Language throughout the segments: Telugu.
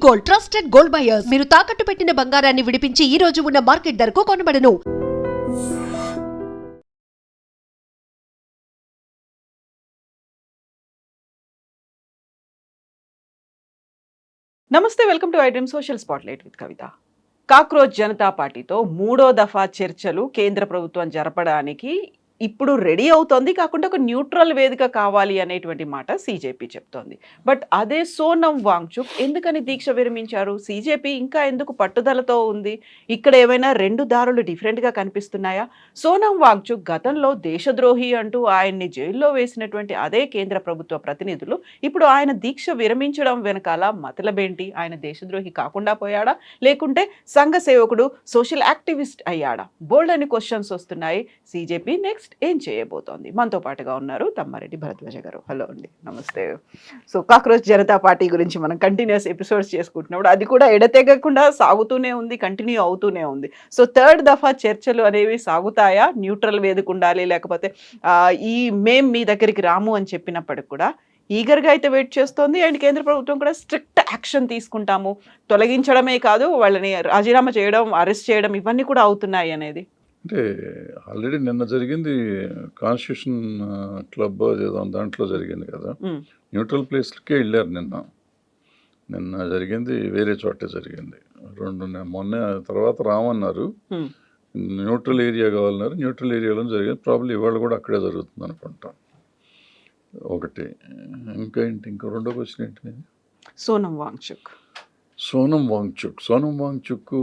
Gold, trusted gold buyers. మీరు తాకట్టు పెట్టిన బంగారాన్ని విడిపించి ఈ రోజు ఉన్న మార్కెట్ ధరకు కొనబడను. నమస్తే, welcome to iDream social spotlight with Kavitha. Cockroach Janata పార్టీతో మూడో దఫా చర్చలు కేంద్ర ప్రభుత్వం జరపడానికి ఇప్పుడు రెడీ అవుతోంది. కాకుండా ఒక న్యూట్రల్ వేదిక కావాలి అనేటువంటి మాట సీజేపీ చెప్తోంది. బట్ అదే సోనం వాంగ్చుక్ ఎందుకని దీక్ష విరమించారు? సీజేపీ ఇంకా ఎందుకు పట్టుదలతో ఉంది? ఇక్కడ ఏమైనా రెండు దారులు డిఫరెంట్గా కనిపిస్తున్నాయా? సోనం వాంగ్చుక్ గతంలో దేశద్రోహి అంటూ ఆయన్ని జైల్లో వేసినటువంటి అదే కేంద్ర ప్రభుత్వ ప్రతినిధులు ఇప్పుడు ఆయన దీక్ష విరమించడం వెనకాల మతలబేంటి? ఆయన దేశద్రోహి కాకుండా పోయాడా, లేకుంటే సంఘ సేవకుడు సోషల్ యాక్టివిస్ట్ అయ్యాడా? బోల్డ్ అని క్వశ్చన్స్ వస్తున్నాయి. సీజేపీ నెక్స్ట్ ఏం చేయబోతోంది? మనతో పాటుగా ఉన్నారు తమ్మారెడ్డి భరద్వాజ గారు. హలో అండి, నమస్తే. సో కాక్రోచ్ జనతా పార్టీ గురించి మనం కంటిన్యూస్ ఎపిసోడ్స్ చేసుకుంటున్నప్పుడు అది కూడా ఎడతెగకుండా సాగుతూనే ఉంది, కంటిన్యూ అవుతూనే ఉంది. సో థర్డ్ దఫా చర్చలు అనేవి సాగుతాయా? న్యూట్రల్ వేదిక ఉండాలి, లేకపోతే మేం మీ దగ్గరికి రాము అని చెప్పినప్పటికి కూడా ఈగర్గా అయితే వెయిట్ చేస్తోంది. అండ్ కేంద్ర ప్రభుత్వం కూడా స్ట్రిక్ట్ యాక్షన్ తీసుకుంటాము, తొలగించడమే కాదు వాళ్ళని రాజీనామా చేయడం, అరెస్ట్ చేయడం ఇవన్నీ కూడా అవుతున్నాయి అనేది. అంటే ఆల్రెడీ నిన్న జరిగింది కాన్స్టిట్యూషన్ క్లబ్ ఏదో దాంట్లో జరిగింది కదా, న్యూట్రల్ ప్లేస్లకే వెళ్ళారు. నిన్న జరిగింది వేరే చోటే జరిగింది. మొన్న తర్వాత రామన్నారు, న్యూట్రల్ ఏరియా కావాలన్నారు, న్యూట్రల్ ఏరియాలో జరిగింది. ప్రాబ్లం ఇవాళ కూడా అక్కడే జరుగుతుంది అనుకుంటా. ఒకటి ఇంకా ఏంటి, ఇంకా రెండో క్వశ్చన్ ఏంటి? Sonam Wangchuk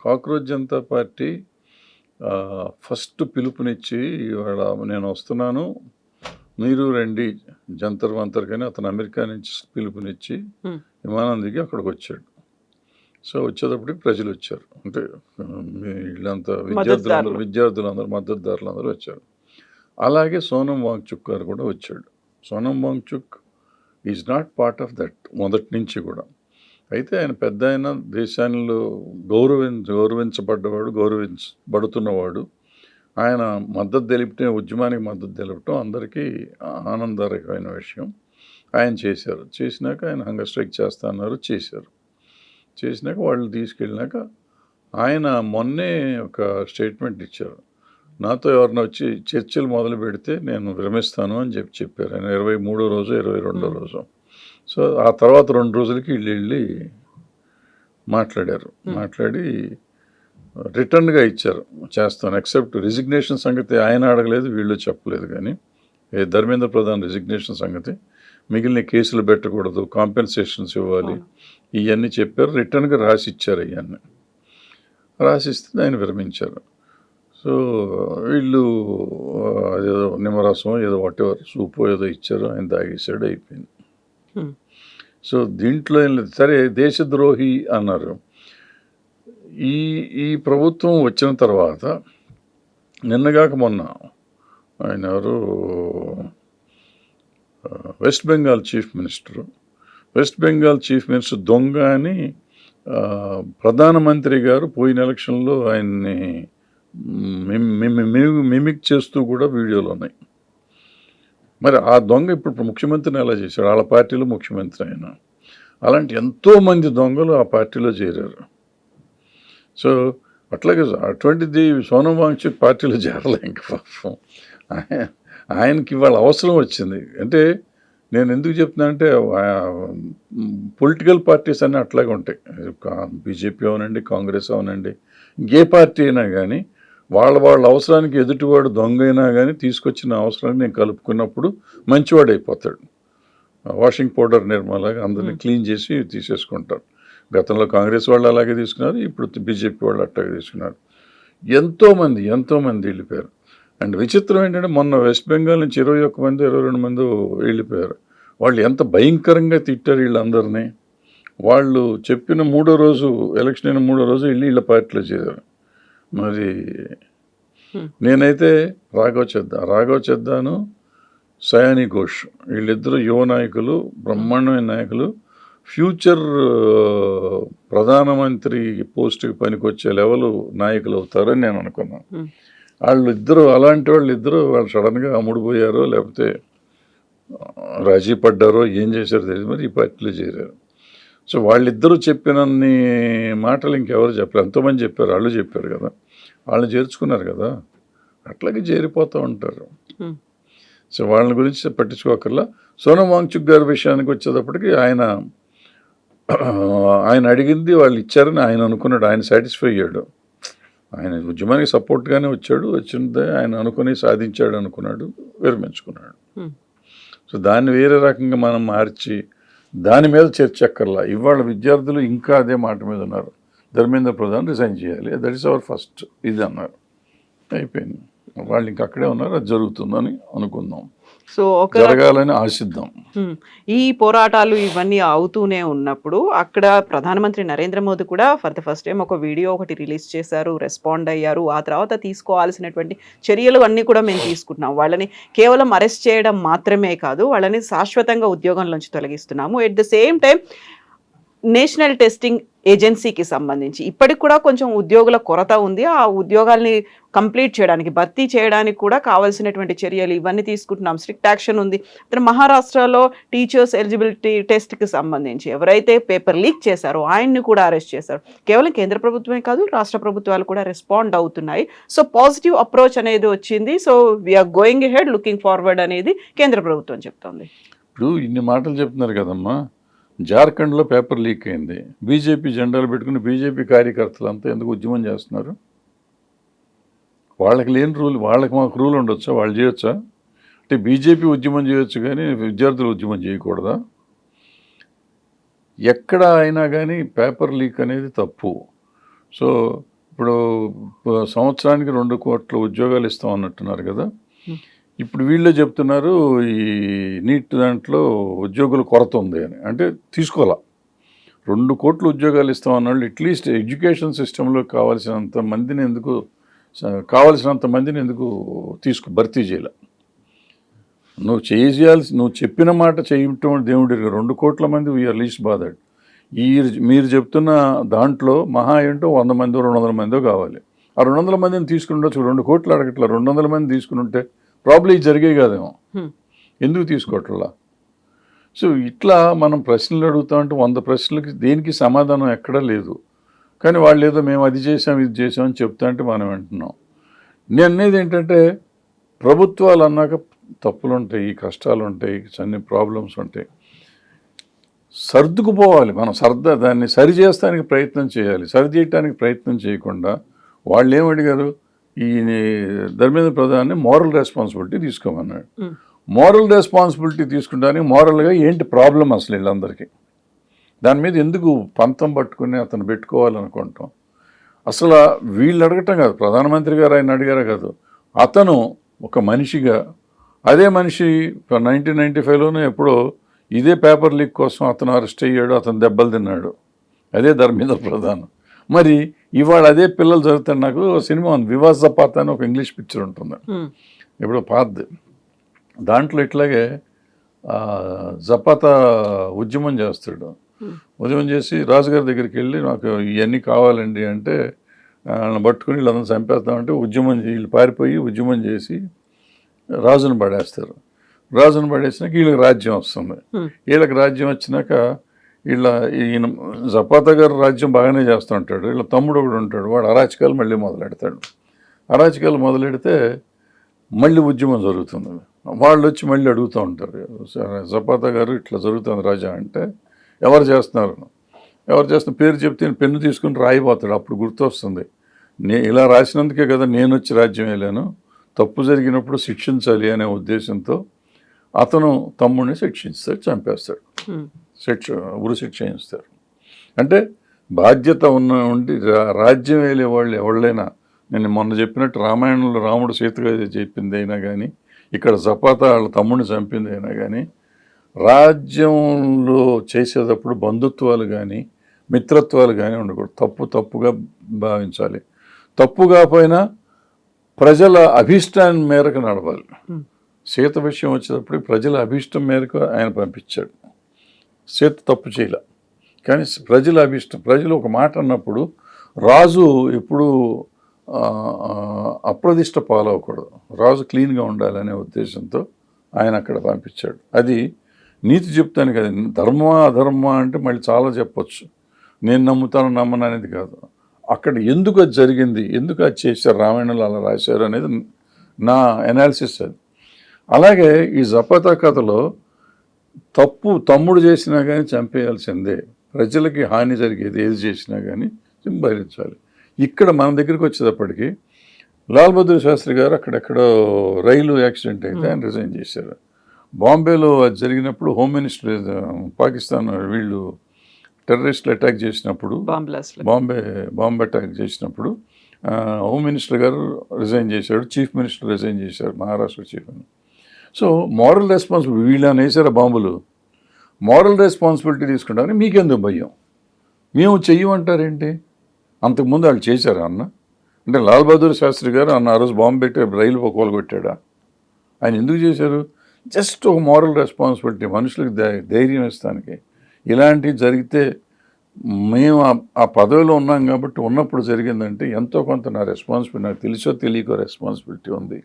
Cockroach Janata Party first పిలుపునిచ్చి ఇవాళ నేను వస్తున్నాను మీరు రండి జంతర్ మంతర్, కానీ అతను అమెరికా నుంచి పిలుపునిచ్చి విమానం దిగి అక్కడికి వచ్చాడు. సో వచ్చేటప్పటికి ప్రజలు వచ్చారు, అంటే వీళ్ళంతా విద్యార్థులందరూ మద్దతుదారులందరూ వచ్చారు. అలాగే సోనం వాంగ్చుక్ గారు కూడా వచ్చాడు. Sonam Wangchuk is not part of that మొదటి నుంచి కూడా. అయితే ఆయన పెద్ద ఆయన, దేశాల్లో గౌరవించబడ్డవాడు, గౌరవించబడుతున్నవాడు. ఆయన మద్దతు తెలిపితే, ఉద్యమానికి మద్దతు తెలపటం అందరికీ ఆనందకరమైన విషయం. ఆయన చేసినాక ఆయన హంగర్ స్ట్రైక్ చేస్తా అన్నారు, చేసినాక వాళ్ళు తీసుకెళ్ళినాక ఆయన మొన్నే ఒక స్టేట్మెంట్ ఇచ్చారు. నాతో ఎవరిన వచ్చి చర్చలు మొదలు పెడితే నేను విరమిస్తాను అని చెప్పారు. ఆయన 23వ రోజు 22వ రోజు. సో ఆ తర్వాత 2 రోజులకి వెళ్ళి మాట్లాడి రిటర్న్గా ఇచ్చారు, చేస్తాను. ఎక్సెప్ట్ రిజిగ్నేషన్ సంగతి ఆయన అడగలేదు, వీళ్ళు చెప్పలేదు. కానీ ధర్మేంద్ర ప్రధాన్ రిజిగ్నేషన్ సంగతి, మిగిలిన కేసులు పెట్టకూడదు, కాంపెన్సేషన్స్ ఇవ్వాలి, ఇవన్నీ చెప్పారు. రిటర్న్గా రాసిచ్చారు. ఇవన్నీ రాసిస్తే ఆయన విరమించారు. సో వీళ్ళు ఏదో నిమ్మరసం ఏదో వాటెవర్ సూపు ఏదో ఇచ్చారు, ఆయన తాగేసాడు, అయిపోయింది. సో దీంట్లో ఏం లేదు. సరే, దేశద్రోహి అన్నారు. ఈ ప్రభుత్వం వచ్చిన తర్వాత నిన్నగాక మొన్న ఆయన ఎవరు, వెస్ట్ బెంగాల్ చీఫ్ మినిస్టర్ దొంగ అని ప్రధానమంత్రి గారు పోయిన ఎలక్షన్లో ఆయన్ని మిమిక్ చేస్తూ కూడా వీడియోలు ఉన్నాయి. మరి ఆ దొంగ ఇప్పుడు ముఖ్యమంత్రిని ఎలా చేశాడు? వాళ్ళ పార్టీలో ముఖ్యమంత్రి అయినా. అలాంటి ఎంతోమంది దొంగలు ఆ పార్టీలో చేరారు. సో అట్లాగే అటువంటిది సోనం వాంగ్చుక్ పార్టీలో చేరలే. ఇంక పాపం ఆయనకి ఇవాళ అవసరం వచ్చింది. అంటే నేను ఎందుకు చెప్తున్నా అంటే, పొలిటికల్ పార్టీస్ అన్నీ అట్లాగే ఉంటాయి. బీజేపీ అవనండి, కాంగ్రెస్ అవనండి, ఇంకే పార్టీ అయినా కానీ వాళ్ళ అవసరానికి ఎదుటివాడు దొంగ అయినా కానీ తీసుకొచ్చిన అవసరాన్ని నేను కలుపుకున్నప్పుడు మంచివాడు అయిపోతాడు. వాషింగ్ పౌడర్ నిర్మాలాగా అందరినీ క్లీన్ చేసి తీసేసుకుంటారు. గతంలో కాంగ్రెస్ వాళ్ళు అలాగే తీసుకున్నారు, ఇప్పుడు బీజేపీ వాళ్ళు అట్లాగే తీసుకున్నారు. ఎంతోమంది వెళ్ళిపోయారు. అండ్ విచిత్రం ఏంటంటే, మొన్న వెస్ట్ బెంగాల్ నుంచి 21 మంది 22 మంది వెళ్ళిపోయారు. వాళ్ళు ఎంత భయంకరంగా తిట్టారు వీళ్ళందరినీ. వాళ్ళు చెప్పిన 3వ రోజు, ఎలక్షన్ అయిన 3వ రోజు వెళ్ళి వీళ్ళ పార్టీలో చేరారు. మరి నేనైతే రాఘవ్ చద్దాను, సయానీ ఘోష్ వీళ్ళిద్దరూ యువ నాయకులు, బ్రహ్మాండమైన నాయకులు, ఫ్యూచర్ ప్రధానమంత్రి పోస్టుకి పనికొచ్చే లెవెల్ నాయకులు అవుతారని నేను అనుకున్నాను. అలాంటి వాళ్ళు సడన్గా అమ్ముడుపోయారో లేకపోతే రాజీ పడ్డారో ఏం చేశారో తెలియదు, మరి ఈ పార్టీలో చేరారు. సో వాళ్ళిద్దరూ చెప్పినన్ని మాటలు ఇంకెవరు చెప్పారు, ఎంతోమంది చెప్పారు, వాళ్ళు చెప్పారు కదా, వాళ్ళని చేర్చుకున్నారు కదా, అట్లాగే చేరిపోతూ ఉంటారు. సో వాళ్ళని గురించి పట్టించుకోకర్లా. సోనం వాంగ్చుక్ గారి విషయానికి వచ్చేటప్పటికి ఆయన అడిగింది వాళ్ళు ఇచ్చారని ఆయన అనుకున్నాడు, ఆయన సాటిస్ఫై అయ్యాడు. ఆయన ఉద్యమానికి సపోర్ట్గానే వచ్చిందే ఆయన అనుకుని సాధించాడు అనుకున్నాడు, విరమించుకున్నాడు. సో దాన్ని వేరే రకంగా మనం మార్చి దాని మీద చర్చ అక్కర్లా. ఇవాళ విద్యార్థులు ఇంకా అదే మాట మీద ఉన్నారు, ధర్మేంద్ర ప్రధాన్ రిజైన్ చేయాలి, దట్ ఈస్ అవర్ ఫస్ట్ ఇది అన్నారు. అయిపోయింది, వాళ్ళు ఇంకా అక్కడే ఉన్నారు, అది జరుగుతుందని అనుకుందాం, సో జరగాలని ఆశిద్దాం. ఈ పోరాటాలు ఇవన్నీ అవుతూనే ఉన్నప్పుడు అక్కడ ప్రధానమంత్రి నరేంద్ర మోదీ కూడా ఫర్ ద ఫస్ట్ టైం ఒక వీడియో ఒకటి రిలీజ్ చేశారు, రెస్పాండ్ అయ్యారు. ఆ తర్వాత తీసుకోవాల్సినటువంటి చర్యలు అన్నీ కూడా మేము తీసుకుంటున్నాం. వాళ్ళని కేవలం అరెస్ట్ చేయడం మాత్రమే కాదు, వాళ్ళని శాశ్వతంగా ఉద్యోగంలోంచి తొలగిస్తున్నాము. At the same time national testing ఏజెన్సీకి సంబంధించి ఇప్పటికి కూడా కొంచెం ఉద్యోగుల కొరత ఉంది. ఆ ఉద్యోగాల్ని కంప్లీట్ చేయడానికి, భర్తీ చేయడానికి కూడా కావాల్సినటువంటి చర్యలు ఇవన్నీ తీసుకుంటున్నాం. స్ట్రిక్ట్ యాక్షన్ ఉంది. మహారాష్ట్రలో టీచర్స్ ఎలిజిబిలిటీ టెస్ట్కి సంబంధించి ఎవరైతే పేపర్ లీక్ చేశారో ఆయన్ని కూడా అరెస్ట్ చేశారు. కేవలం కేంద్ర ప్రభుత్వమే కాదు, రాష్ట్ర ప్రభుత్వాలు కూడా రెస్పాండ్ అవుతున్నాయి. సో పాజిటివ్ అప్రోచ్ అనేది వచ్చింది. So we're going head, looking forward అనేది కేంద్ర ప్రభుత్వం చెప్తోంది. ఇప్పుడు ఇన్ని మాటలు చెప్తున్నారు కదమ్మా, జార్ఖండ్లో పేపర్ లీక్ అయింది, బీజేపీ జెండాలు పెట్టుకుని బీజేపీ కార్యకర్తలు అంతా ఎందుకు ఉద్యమం చేస్తున్నారు? వాళ్ళకి లేని రూల్, వాళ్ళకి మాకు రూల్ ఉండొచ్చా? వాళ్ళు చేయొచ్చా? అంటే బీజేపీ ఉద్యమం చేయొచ్చు కానీ విద్యార్థులు ఉద్యమం చేయకూడదా? ఎక్కడ అయినా కానీ పేపర్ లీక్ అనేది తప్పు. సో ఇప్పుడు సంవత్సరానికి 2 కోట్ల ఉద్యోగాలు ఇస్తాం అన్నట్టున్నారు కదా, ఇప్పుడు వీళ్ళే చెప్తున్నారు ఈ నీట్ దాంట్లో ఉద్యోగుల కొరత ఉంది అని. అంటే తీసుకోవాలా, 2 కోట్ల ఉద్యోగాలు ఇస్తాం అన్నాళ్ళు అట్లీస్ట్ ఎడ్యుకేషన్ సిస్టంలో కావాల్సినంత మందిని ఎందుకు భర్తీ చేయాల? నువ్వు చెప్పిన మాట చేయటం దేవుడి 2 కోట్ల మంది వీఆర్ లీస్ట్ బాధడ్. మీరు చెప్తున్న దాంట్లో మహా ఏంటో 100 మందో 200 మందో కావాలి. ఆ 200 మందిని తీసుకుని ఉండొచ్చు, 2 కోట్లు అడగట్లా, 200 మంది తీసుకుని ఉంటే ప్రాబ్లం జరిగే కాదేమో, ఎందుకు తీసుకోవట్లా? సో ఇట్లా మనం ప్రశ్నలు అడుగుతా ఉంటే 100 ప్రశ్నలకి దేనికి సమాధానం ఎక్కడా లేదు. కానీ వాళ్ళు ఏదో మేము అది చేసాం ఇది చేసాం అని చెప్తా అంటే మనం వింటున్నాం. నేను అనేది ఏంటంటే ప్రభుత్వాలు అన్నాక తప్పులు ఉంటాయి, కష్టాలు ఉంటాయి, అన్ని ప్రాబ్లమ్స్ ఉంటాయి, సర్దుకుపోవాలి. మనం దాన్ని సరి చేస్తానికి ప్రయత్నం చేయాలి. సరి చేయడానికి ప్రయత్నం చేయకుండా వాళ్ళు ఏమడిగారు, ఈ ధర్మేంద్ర ప్రధాన్ని మోరల్ రెస్పాన్సిబిలిటీ తీసుకోమన్నాడు. మోరల్ రెస్పాన్సిబిలిటీ తీసుకుంటానికి మోరల్గా ఏంటి ప్రాబ్లం అసలు వీళ్ళందరికీ? దాని మీద ఎందుకు పంతం పట్టుకుని అతను పెట్టుకోవాలనుకుంటాం? అసలు వీళ్ళు అడగటం కాదు, ప్రధానమంత్రి గారు ఆయన అడిగారా కాదు, అతను ఒక మనిషిగా, అదే మనిషి 1995లోనే ఎప్పుడో ఇదే పేపర్ లీక్ కోసం అతను అరెస్ట్ అయ్యాడు, అతను దెబ్బలు తిన్నాడు, అదే ధర్మేంద్ర ప్రధాన్. మరి ఇవాళ అదే పిల్లలు జరుగుతారు. నాకు సినిమా ఉంది, వివాస్ జపాతా అని ఒక ఇంగ్లీష్ పిక్చర్ ఉంటుంది, ఇప్పుడు పాతది. దాంట్లో ఇట్లాగే జపాతా ఉద్యమం చేస్తాడు. ఉద్యమం చేసి రాజుగారి దగ్గరికి వెళ్ళి నాకు ఇవన్నీ కావాలండి అంటే వాళ్ళని పట్టుకుని వీళ్ళందరూ చంపేస్తామంటే వీళ్ళు పారిపోయి ఉద్యమం చేసి రాజును పడేస్తారు. రాజును పడేసినాక వీళ్ళకి రాజ్యం వస్తుంది. వీళ్ళకి రాజ్యం వచ్చినాక ఈయన జపాతా గారు రాజ్యం బాగానే చేస్తూ ఉంటాడు. వీళ్ళ తమ్ముడు ఒకడు ఉంటాడు, వాడు అరాచకాలు మళ్ళీ మొదలెడతాడు. అరాచకాలు మొదలెడితే మళ్ళీ ఉద్యమం జరుగుతుంది. వాళ్ళు వచ్చి మళ్ళీ అడుగుతూ ఉంటారు, జపాతా గారు ఇట్లా జరుగుతుంది రాజా అంటే, ఎవరు చేస్తున్నారు పేరు చెప్తే పెన్ను తీసుకుని రాయిపోతాడు. అప్పుడు గుర్తొస్తుంది, ఇలా రాసినందుకే కదా నేను వచ్చి రాజ్యం వెళ్ళాను, తప్పు జరిగినప్పుడు శిక్షించాలి అనే ఉద్దేశంతో అతను తమ్ముడిని శిక్షిస్తాడు, చంపేస్తాడు, ఉరి శిక్ష చేయిస్తారు. అంటే బాధ్యత ఉండి రాజ్యం వెళ్ళే వాళ్ళు ఎవళ్ళైనా, నేను మొన్న చెప్పినట్టు రామాయణంలో రాముడు సీతగా చెప్పింది అయినా కానీ, ఇక్కడ జపాతా వాళ్ళ తమ్ముడిని చంపింది అయినా కానీ, రాజ్యంలో చేసేటప్పుడు బంధుత్వాలు కానీ మిత్రత్వాలు కానీ ఉండకూడదు. తప్పుగా భావించాలి. తప్పు కాకపోయినా ప్రజల అభీష్టాన్ని మేరకు నడవాలి. సీత విషయం వచ్చేటప్పుడు ప్రజల అభీష్టం మేరకు ఆయన పంపించాడు. సీత తప్పు చేయలే, కానీ ప్రజల అభీష్టం, ప్రజలు ఒక మాట అన్నప్పుడు రాజు ఎప్పుడు అప్రదిష్ట పాలవకూడదు, రాజు క్లీన్గా ఉండాలనే ఉద్దేశంతో ఆయన అక్కడ పంపించాడు. అది నీతి చెప్తాను కదా, ధర్మ అధర్మ అంటే మళ్ళీ చాలా చెప్పొచ్చు. నేను నమ్ముతాను నమ్మను అనేది కాదు. అక్కడ ఎందుకు అది జరిగింది, ఎందుకు అది చేశారు, రామాయణంలో అలా రాశారు అనేది నా అనాలిసిస్ అది. అలాగే ఈ జపాతా కథలో తప్పు తమ్ముడు చేసినా కానీ చంపేయాల్సిందే, ప్రజలకి హాని జరిగేది ఏది చేసినా కానీ భరించాలి. ఇక్కడ మన దగ్గరికి వచ్చేటప్పటికి లాల్ బహదూర్ శాస్త్రి గారు అక్కడెక్కడో రైలు యాక్సిడెంట్ అయితే ఆయన రిజైన్ చేశారు. బాంబేలో అది జరిగినప్పుడు హోమ్ మినిస్టర్, పాకిస్తాన్ వీళ్ళు టెర్రరిస్టులు అటాక్ చేసినప్పుడు, బాంబే అటాక్ చేసినప్పుడు హోమ్ మినిస్టర్ గారు రిజైన్ చేశాడు, చీఫ్ మినిస్టర్ రిజైన్ చేశారు, Maharashtra chief. So moral responsibility, వీళ్ళని వేసారు బాంబులు, మోరల్ రెస్పాన్సిబిలిటీ తీసుకుంటారని మీకెందుకు భయం, మేము చెయ్యమంటారేంటి? అంతకుముందు వాళ్ళు చేశారా అన్న? అంటే లాల్ బహదూర్ శాస్త్రి గారు అన్న ఆ రోజు బాంబు పెట్టి రైలు కొలగొట్టాడా? ఆయన ఎందుకు చేశారు? జస్ట్ ఒక మోరల్ రెస్పాన్సిబిలిటీ, మనుషులకు ధైర్యం ఇస్తానికి. ఇలాంటివి జరిగితే మేము ఆ పదవిలో ఉన్నాం కాబట్టి ఉన్నప్పుడు జరిగిందంటే ఎంతో కొంత నా రెస్పాన్సిబిలిటీ, నాకు తెలుసో తెలియకో రెస్పాన్సిబిలిటీ ఉంది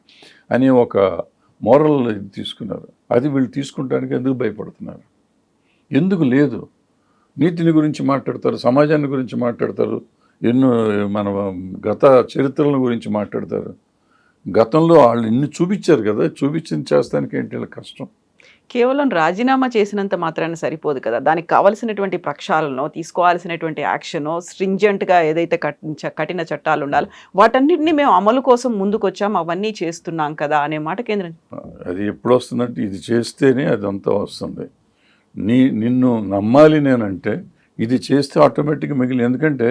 అని ఒక మోరల్ ఇది తీసుకున్నారు. అది వీళ్ళు తీసుకుంటానికి ఎందుకు భయపడుతున్నారు? ఎందుకు లేదు? నీతిని గురించి మాట్లాడతారు, సమాజాన్ని గురించి మాట్లాడతారు, ఎన్నో మన గత చరిత్రల గురించి మాట్లాడతారు. గతంలో వాళ్ళు ఇన్ని చూపించారు కదా, చూపించింది చేస్తానికి ఏంటి వీళ్ళ కష్టం? కేవలం రాజీనామా చేసినంత మాత్రాన సరిపోదు కదా, దానికి కావాల్సినటువంటి ప్రక్షాళనో, తీసుకోవాల్సినటువంటి యాక్షనో, స్ట్రింజెంట్గా ఏదైతే కఠిన చట్టాలు ఉండాలో వాటన్నిటిని మేము అమలు కోసం ముందుకు వచ్చాం, అవన్నీ చేస్తున్నాం కదా అనే మాట కేంద్రం. అది ఎప్పుడు వస్తుందంటే ఇది చేస్తేనే అదంతా వస్తుంది. నిన్ను నమ్మాలి నేనంటే ఇది చేస్తే ఆటోమేటిక్గా మిగిలి. ఎందుకంటే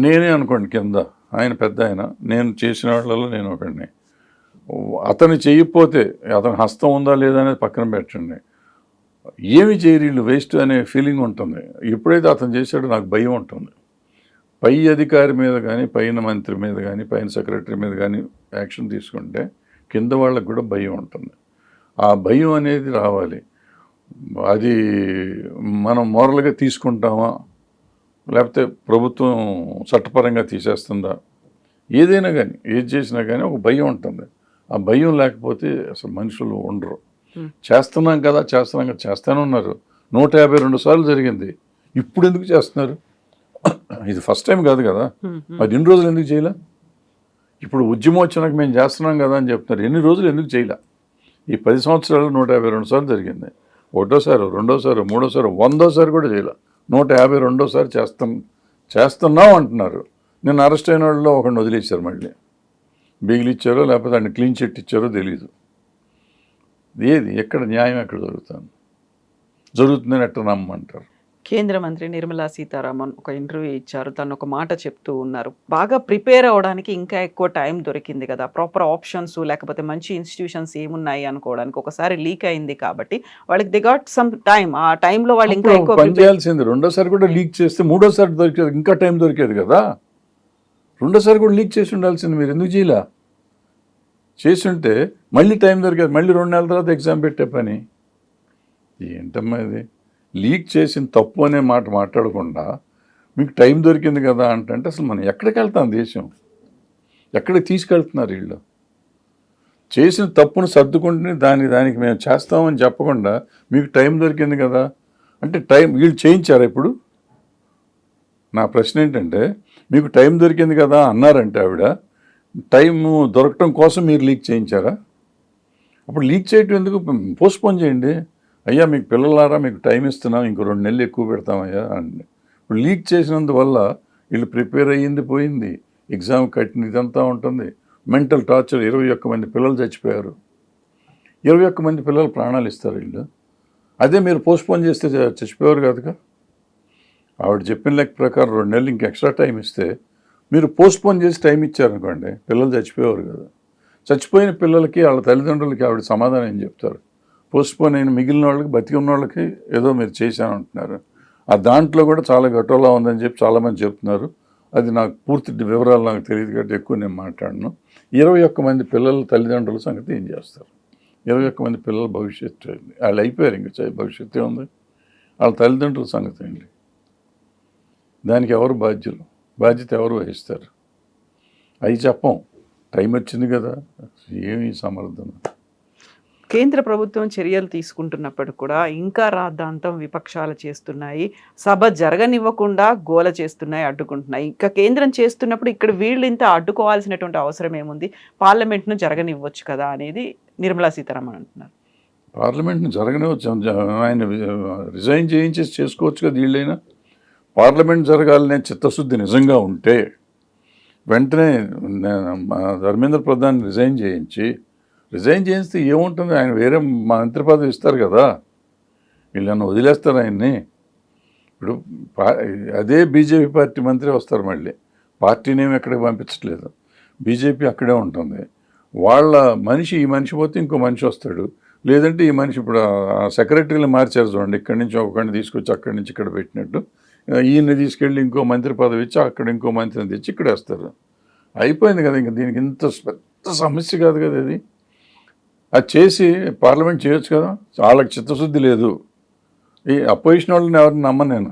నేనే అనుకోండి కింద, ఆయన పెద్ద ఆయన, నేను చేసిన వాళ్ళలో నేను ఒకడిని. అతను చేయకపోతే అతని హస్తం ఉందా లేదా అనేది పక్కన పెట్టండి, ఏమి చేయరు వీళ్ళు, వేస్ట్ అనే ఫీలింగ్ ఉంటుంది. ఎప్పుడైతే అతను చేశాడో నాకు భయం ఉంటుంది. పై అధికారి మీద కానీ, పైన మంత్రి మీద కానీ, పైన సెక్రటరీ మీద కానీ యాక్షన్ తీసుకుంటే కింద వాళ్ళకు కూడా భయం ఉంటుంది. ఆ భయం అనేది రావాలి. అది మనం మోరల్గా తీసుకుంటామా, లేకపోతే ప్రభుత్వం చట్టపరంగా తీసేస్తుందా, ఏదైనా కానీ ఏది చేసినా కానీ ఒక భయం ఉంటుంది. ఆ భయం లేకపోతే అసలు మనుషులు ఉండరు. చేస్తున్నాం కదా చేస్తూనే ఉన్నారు. 152 సార్లు జరిగింది. ఇప్పుడు ఎందుకు చేస్తున్నారు? ఇది ఫస్ట్ టైం కాదు కదా, అది ఎన్ని రోజులు ఎందుకు చేయలే? ఇప్పుడు ఉద్యమం వచ్చినాక మేము చేస్తున్నాం కదా అని చెప్తున్నారు. ఎన్ని రోజులు ఎందుకు చేయలే? ఈ 10 సంవత్సరాలు 152 సార్లు జరిగింది. ఒకటోసారి, రెండోసారి, మూడోసారి, 100సారి కూడా చేయలే. 152సారి చేస్తున్నాం అంటున్నారు. నేను అరెస్ట్ అయిన వాళ్ళలో ఒకరిని వదిలేశారు, మళ్ళీ బెయిల్ ఇచ్చారో లేకపోతే ఆయన క్లీన్ చిట్ ఇచ్చారో తెలీదు. ఏది ఎక్కడ న్యాయం ఎక్కడ జరుగుతుందని ఎట్లా నమ్మంటారు? కేంద్ర మంత్రి నిర్మలా సీతారామన్ ఒక ఇంటర్వ్యూ ఇచ్చారు. తను ఒక మాట చెప్తూ ఉన్నారు, బాగా ప్రిపేర్ అవ్వడానికి ఇంకా ఎక్కువ టైం దొరికింది కదా, ప్రాపర్ ఆప్షన్స్ లేకపోతే మంచి ఇన్స్టిట్యూషన్స్ ఏమున్నాయి అనుకోవడానికి. ఒకసారి లీక్ అయింది కాబట్టి వాళ్ళకి దే గాట్ సమ్ టైం. ఆ టైంలో వాళ్ళు ఇంకా ఎక్కువ పని చేయాల్సింది. రెండోసారి కూడా లీక్ చేస్తే మూడోసారి దొరికేది, ఇంకా టైం దొరికేది కదా. రెండోసారి కూడా లీక్ చేసి ఉండాల్సింది. మీరు ఎందుకు చేయలే? చేసి ఉంటే మళ్ళీ టైం దొరికేది. మళ్ళీ 2 నెలల తర్వాత ఎగ్జామ్ పెట్టే పని ఏంటమ్మా ఇది? లీక్ చేసిన తప్పు అనే మాట మాట్లాడకుండా మీకు టైం దొరికింది కదా అంటే అసలు మనం ఎక్కడికి వెళ్తాం? దేశం ఎక్కడికి తీసుకెళ్తున్నారు వీళ్ళు? చేసిన తప్పును సర్దుకుంటే దానికి మేము చేస్తామని చెప్పకుండా మీకు టైం దొరికింది కదా అంటే టైం వీళ్ళు చేయించారా? ఇప్పుడు నా ప్రశ్న ఏంటంటే, మీకు టైం దొరికింది కదా అన్నారంటే ఆవిడ, టైము దొరకటం కోసం మీరు లీక్ చేయించారా? అప్పుడు లీక్ చేయటం ఎందుకు? పోస్ట్పోన్ చేయండి. అయ్యా మీకు పిల్లలారా మీకు టైం ఇస్తున్నాం, ఇంకో 2 నెలలు ఎక్కువ పెడతామయ్యా అండి. ఇప్పుడు లీక్ చేసినందువల్ల వీళ్ళు ప్రిపేర్ అయ్యింది పోయింది, ఎగ్జామ్ కట్టిన ఇదంతా ఉంటుంది. Mental torture. 21 మంది పిల్లలు చచ్చిపోయారు. 21 మంది పిల్లలు ప్రాణాలు ఇస్తారు వీళ్ళు. అదే మీరు పోస్ట్పోన్ చేస్తే చచ్చిపోయారు కాదుగా. ఆవిడ చెప్పిన లెక్క ప్రకారం 2 నెలలు ఇంక ఎక్స్ట్రా టైం ఇస్తే, మీరు పోస్ట్పోన్ చేసి టైం ఇచ్చారనుకోండి, పిల్లలు చచ్చిపోయేవారు కదా. చచ్చిపోయిన పిల్లలకి వాళ్ళ తల్లిదండ్రులకి ఆవిడ సమాధానం ఏం చెప్తారు? పోస్ట్పోన్ అయిన మిగిలిన వాళ్ళకి, బతికి ఉన్న వాళ్ళకి ఏదో మీరు చేశానంటున్నారు. ఆ దాంట్లో కూడా చాలా గట్టోలా ఉందని చెప్పి చాలామంది చెప్తున్నారు. అది నాకు పూర్తి వివరాలు నాకు తెలియదు కాబట్టి ఎక్కువ నేను మాట్లాడను. 21 మంది పిల్లల తల్లిదండ్రుల సంగతి ఏం చేస్తారు? 21 మంది పిల్లల భవిష్యత్తు వాళ్ళు అయిపోయారు, ఇంకా భవిష్యత్తు ఉంది. వాళ్ళ తల్లిదండ్రుల సంగతి ఏంటి? దానికి ఎవరు బాధ్యత ఎవరు వహిస్తారు? అవి చెప్పం. టైం వచ్చింది కదా, ఏమి సమర్థన. కేంద్ర ప్రభుత్వం చర్యలు తీసుకుంటున్నప్పుడు కూడా ఇంకా రాద్ధాంతం విపక్షాలు చేస్తున్నాయి, సభ జరగనివ్వకుండా గోల చేస్తున్నాయి, అడ్డుకుంటున్నాయి. ఇంకా కేంద్రం చేస్తున్నప్పుడు ఇక్కడ వీళ్ళు ఇంత అడ్డుకోవాల్సినటువంటి అవసరం ఏముంది, పార్లమెంట్ను జరగనివ్వచ్చు కదా అనేది నిర్మలా సీతారామన్ అంటున్నారు. పార్లమెంట్ని జరగనివచ్చు, ఆయన రిజైన్ చేయించేసి చేసుకోవచ్చు కదా వీళ్ళైనా. పార్లమెంట్ జరగాలనే చిత్తశుద్ధి నిజంగా ఉంటే వెంటనే ధర్మేంద్ర ప్రధాన్ రిజైన్ చేయిస్తే ఏముంటుంది, ఆయన వేరే మంత్రి పదవి ఇస్తారు కదా, వీళ్ళని వదిలేస్తారు ఆయన్ని. ఇప్పుడు అదే బీజేపీ పార్టీ మంత్రి వస్తారు, మళ్ళీ పార్టీనేమి ఎక్కడికి పంపించట్లేదు, బీజేపీ అక్కడే ఉంటుంది. వాళ్ళ మనిషి, ఈ మనిషి పోతే ఇంకో మనిషి వస్తాడు, లేదంటే ఈ మనిషి ఇప్పుడు సెక్రటరీలు మార్చారు చూడండి, ఇక్కడి నుంచి ఒకరిని తీసుకొచ్చి అక్కడి నుంచి ఇక్కడ పెట్టినట్టు ఈయన్ని తీసుకెళ్ళి ఇంకో మంత్రి పదవి ఇచ్చి అక్కడ ఇంకో మంత్రిని తెచ్చి ఇక్కడ వేస్తారు. అయిపోయింది కదా, ఇంకా దీనికి ఇంత పెద్ద సమస్య కాదు కదా ఇది. అది చేసి పార్లమెంట్ చేయొచ్చు కదా, వాళ్ళకి చిత్తశుద్ధి లేదు. ఈ అపోజిషన్ వాళ్ళని ఎవరిని నమ్మను నేను,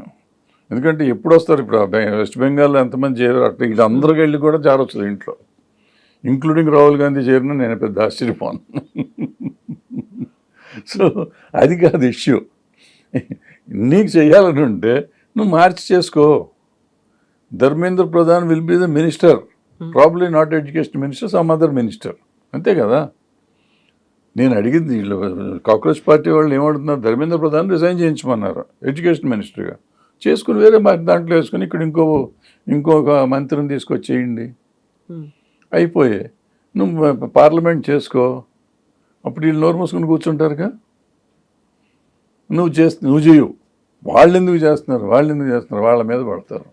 ఎందుకంటే ఎప్పుడు వస్తారు, ఇప్పుడు వెస్ట్ బెంగాల్లో ఎంతమంది చేరారు, అట్లా వీళ్ళందరికీ వెళ్ళి కూడా చేరవచ్చు ఇంట్లో, ఇంక్లూడింగ్ రాహుల్ గాంధీ చేరిన నేను పెద్ద ఆశ్చర్యపోను. సో అది కాదు ఇష్యూ. నీకు చేయాలని ఉంటే నువ్వు మార్చి చేసుకో. Dharmendra Pradhan will be the minister, probably not education minister, some other minister, అంతే కదా. నేను అడిగింది, వీళ్ళు కాంగ్రెస్ పార్టీ వాళ్ళు ఏమడుతున్నారు, ధర్మేంద్ర ప్రధాన్ రిజైన్ చేయించమన్నారు ఎడ్యుకేషన్ మినిస్టర్గా, చేసుకుని వేరే దాంట్లో వేసుకుని ఇక్కడ ఇంకొక మంత్రిని తీసుకొచ్చేయండి, అయిపోయే. నువ్వు పార్లమెంట్ చేసుకో, అప్పుడు వీళ్ళు నోరు మూసుకుని కూర్చుంటారుగా. నువ్వు చేయవు, వాళ్ళు ఎందుకు చేస్తున్నారు, వాళ్ళ మీద పడతారు.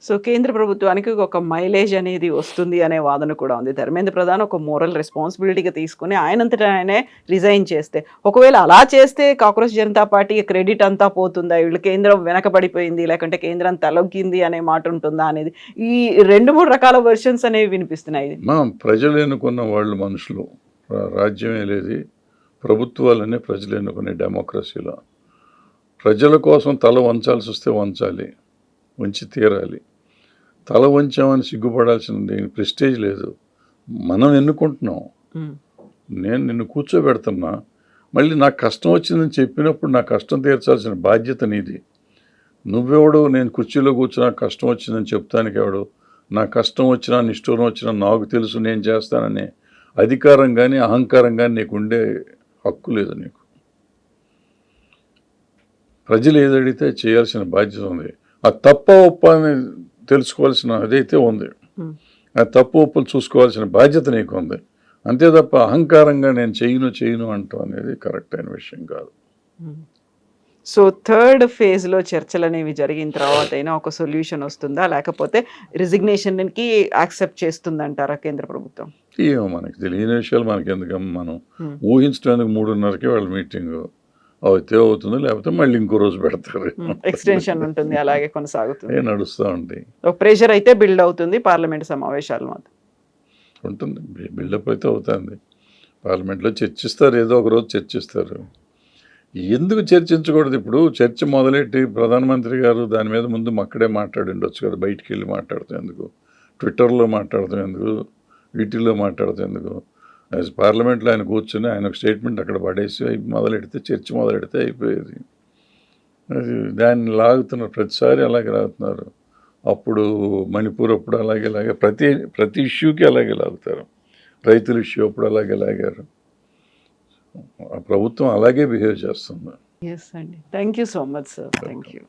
సో కేంద్ర ప్రభుత్వానికి ఒక మైలేజ్ అనేది వస్తుంది అనే వాదన కూడా ఉంది. ధర్మేంద్ర ప్రధాన్ ఒక మోరల్ రెస్పాన్సిబిలిటీగా తీసుకుని ఆయనంతటా ఆయనే రిజైన్ చేస్తే, ఒకవేళ అలా చేస్తే కాంగ్రెస్ జనతా పార్టీ క్రెడిట్ అంతా పోతుందా, వీళ్ళు కేంద్రం వెనకబడిపోయింది లేకంటే కేంద్రం తలొగ్గింది అనే మాట ఉంటుందా అనేది, ఈ 2-3 రకాల వెర్షన్స్ అనేవి వినిపిస్తున్నాయి. ప్రజలు ఎన్నుకున్న వాళ్ళు మనుషులు, రాజ్యమే లేదు, ప్రభుత్వాలనే ప్రజలు ఎన్నుకునే డెమోక్రసీలో ప్రజల కోసం తల వంచాల్సి వస్తే వంచి తీరాలి. తల వంచామని సిగ్గుపడాల్సింది ప్రెస్టేజ్ లేదు. మనం ఎన్నుకుంటున్నాం, నేను నిన్ను కూర్చోబెడుతున్నా, మళ్ళీ నాకు కష్టం వచ్చిందని చెప్పినప్పుడు నా కష్టం తీర్చాల్సిన బాధ్యత నీది. నువ్వెవడు నేను కుర్చీలో కూర్చున్నా కష్టం వచ్చిందని చెప్తానికి ఎవడు, నా కష్టం వచ్చినా నిష్ఠూరం వచ్చినా నాకు తెలుసు నేను చేస్తాననే అధికారం కానీ అహంకారం కానీ నీకు ఉండే హక్కు లేదు. నీకు ప్రజలు ఏదడిగితే చేయాల్సిన బాధ్యత ఉంది. ఆ తప్ప ఒప్ప అని తెలుసుకోవాల్సిన అదైతే ఉంది, ఆ తప్పు ఒప్పులు చూసుకోవాల్సిన బాధ్యత నీకు ఉంది. అంతే తప్ప అహంకారంగా నేను చేయను అంటాం అనేది కరెక్ట్ అయిన విషయం కాదు. సో 3rd ఫేజ్లో చర్చలు అనేవి జరిగిన తర్వాత అయినా ఒక సొల్యూషన్ వస్తుందా, లేకపోతే రిజిగ్నేషన్కి యాక్సెప్ట్ చేస్తుందంటారా కేంద్ర ప్రభుత్వం? ఏమో మనకి తెలియని విషయాలు మనకి ఎందుకమ్మా, మనం ఊహించడానికి 3:30కి వాళ్ళ మీటింగ్ అయితే అవుతుంది, లేకపోతే మళ్ళీ ఇంకో రోజు పెడతారు, ఎక్స్టెన్షన్ ఉంటుంది, అలాగే కొనసాగుతుంది, నడుస్తూ ఉంటాయి. ప్రెషర్ అయితే బిల్డ్ అవుతుంది పార్లమెంట్ సమావేశాలు మాత్రం ఉంటుంది, బిల్డప్ అయితే అవుతుంది. పార్లమెంట్లో చర్చిస్తారు, ఏదో ఒక రోజు చర్చిస్తారు. ఎందుకు చర్చించకూడదు? ఇప్పుడు చర్చ మొదలెట్టి ప్రధానమంత్రి గారు దాని మీద ముందు అక్కడే మాట్లాడి ఉండొచ్చు కదా, బయటికి వెళ్ళి మాట్లాడుతాం ఎందుకు, ట్విట్టర్లో మాట్లాడతాం ఎందుకు, వీటిల్లో మాట్లాడతాం ఎందుకు? పార్లమెంట్లో ఆయన కూర్చొని ఆయన ఒక స్టేట్మెంట్ అక్కడ పడేసి చర్చ మొదలెడితే అయిపోయేది. అది దాన్ని లాగుతున్నారు, ప్రతిసారి అలాగే లాగుతున్నారు. అప్పుడు మణిపూర్ అప్పుడు అలాగే ప్రతి ఇష్యూకి అలాగే లాగుతారు. రైతుల ఇష్యూ అప్పుడు అలాగే లాగారు. ఆ ప్రభుత్వం అలాగే బిహేవ్ చేస్తుంది. ఎస్ అండి, thank you so much sir, thank you.